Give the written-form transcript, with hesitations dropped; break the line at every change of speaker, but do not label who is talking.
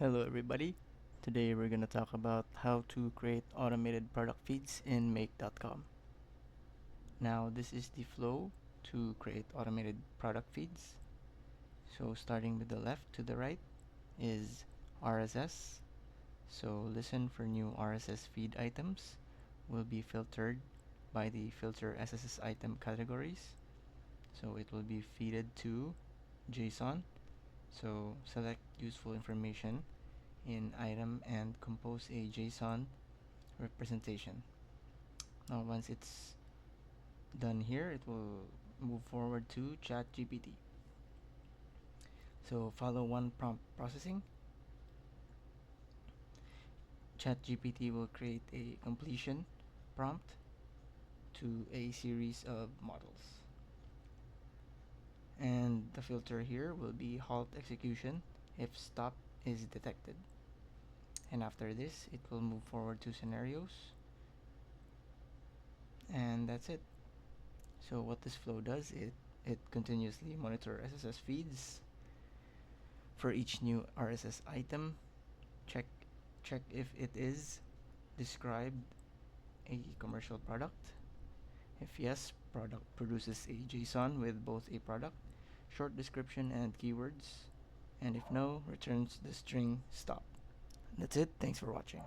Hello everybody. Today we're going to talk about how to create automated product feeds in make.com. Now this is the flow to create automated product feeds. So starting with the left to the right is RSS. So listen for new RSS feed items will be filtered by the filter SSS item categories. So it will be feeded to JSON. So select useful information in item and compose a JSON representation. Now once it's done here, it will move forward to ChatGPT. So follow one prompt processing. ChatGPT will create a completion prompt to a series of models. And the filter here will be halt execution if stop is detected. And after this, it will move forward to scenarios. And that's it. So what this flow does, it continuously monitor SSS feeds for each new RSS item. Check check if it is described a commercial product. If yes, product produces a JSON with both a product, short description and keywords. And if no, returns the string stop. That's it. Thanks for watching.